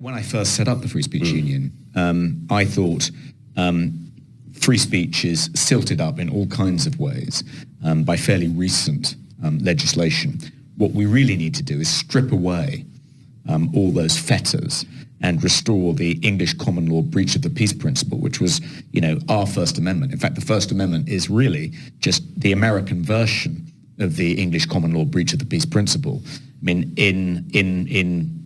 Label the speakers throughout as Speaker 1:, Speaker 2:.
Speaker 1: When I first set up the Free Speech Union, I thought free speech is silted up in all kinds of ways by fairly recent legislation. What we really need to do is strip away all those fetters and restore the English common law breach of the peace principle, which was, our First Amendment. In fact, the First Amendment is really just the American version of the English common law breach of the peace principle. I mean, in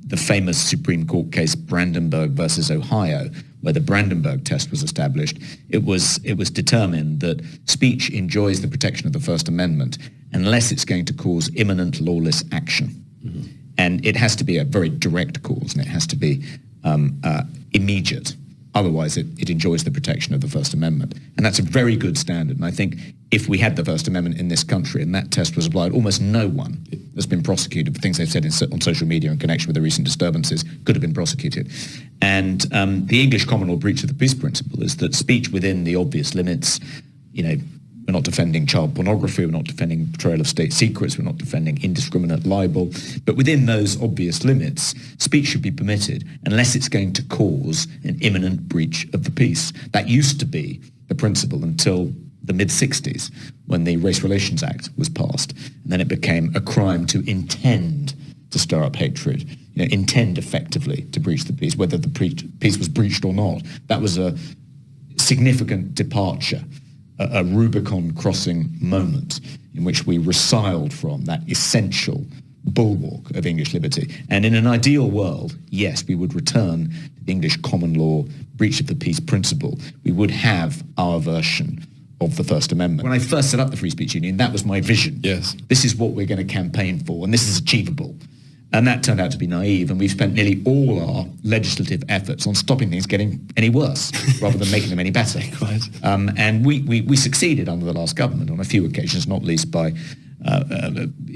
Speaker 1: the famous Supreme Court case Brandenburg versus Ohio, where the Brandenburg test was established, it was determined that speech enjoys the protection of the First Amendment unless it's going to cause imminent lawless action. Mm-hmm. And it has to be a very direct cause, and it has to be immediate. Otherwise, it enjoys the protection of the First Amendment. And that's a very good standard. And I think if we had the First Amendment in this country and that test was applied, almost no one that's been prosecuted for things they've said on social media in connection with the recent disturbances could have been prosecuted. And the English common law breach of the peace principle is that speech within the obvious limits, we're not defending child pornography, we're not defending betrayal of state secrets, we're not defending indiscriminate libel, but within those obvious limits, speech should be permitted unless it's going to cause an imminent breach of the peace. That used to be the principle until the mid-60s, when the Race Relations Act was passed, and then it became a crime to intend to stir up hatred, intend effectively to breach the peace, whether the peace was breached or not. That was a significant departure, a Rubicon Crossing moment in which we resiled from that essential bulwark of English liberty. And in an ideal world, yes, we would return to the English common law breach of the peace principle. We would have our version of the First Amendment. When I first set up the Free Speech Union, that was my vision.
Speaker 2: Yes.
Speaker 1: This is what we're going to campaign for, and this is achievable. And that turned out to be naive, and we've spent nearly all our legislative efforts on stopping things getting any worse rather than making them any better.
Speaker 2: Right.
Speaker 1: And we succeeded under the last government on a few occasions, not least by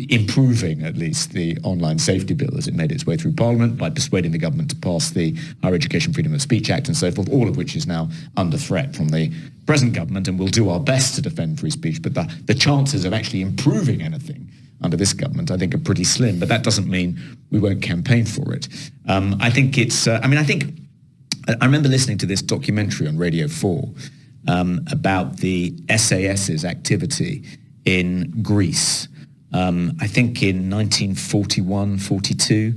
Speaker 1: improving at least the online safety bill as it made its way through Parliament, by persuading the government to pass the Higher Education Freedom of Speech Act and so forth, all of which is now under threat from the present government, and we'll do our best to defend free speech. But the chances of actually improving anything under this government, I think, are pretty slim. But that doesn't mean we won't campaign for it. I think it's, I remember listening to this documentary on Radio 4 about the SAS's activity in Greece, I think in 1941, 42,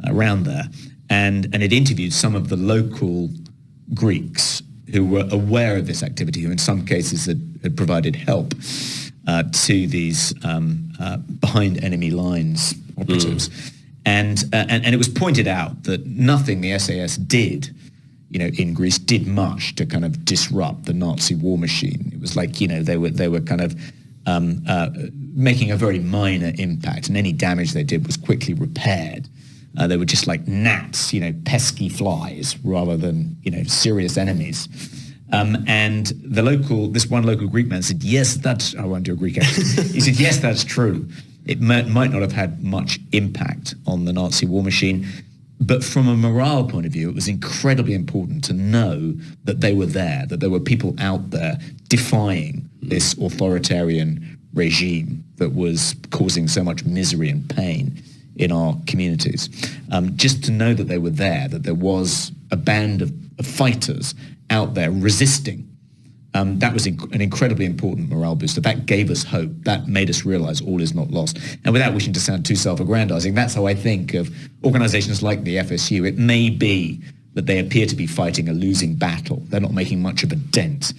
Speaker 1: around there. And it interviewed some of the local Greeks who were aware of this activity, who in some cases had provided help to these behind enemy lines operatives. And it was pointed out that nothing the SAS did, in Greece did much to kind of disrupt the Nazi war machine. It was like, they were kind of making a very minor impact, and any damage they did was quickly repaired. They were just like gnats, pesky flies, rather than, serious enemies. And this one local Greek man said, yes, I won't do a Greek accent. He said, yes, that's true. It might not have had much impact on the Nazi war machine, but from a morale point of view, it was incredibly important to know that they were there, that there were people out there defying this authoritarian regime that was causing so much misery and pain in our communities. Just to know that they were there, that there was a band of fighters out there resisting, that was an incredibly important morale booster. That gave us hope. That made us realize all is not lost. And without wishing to sound too self-aggrandizing, that's how I think of organizations like the FSU. It may be that they appear to be fighting a losing battle. They're not making much of a dent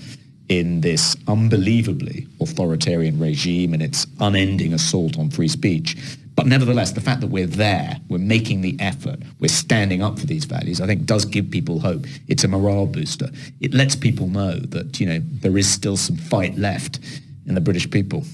Speaker 1: in this unbelievably authoritarian regime and its unending assault on free speech. But nevertheless, the fact that we're there, we're making the effort, we're standing up for these values, I think does give people hope. It's a morale booster. It lets people know that, there is still some fight left in the British people.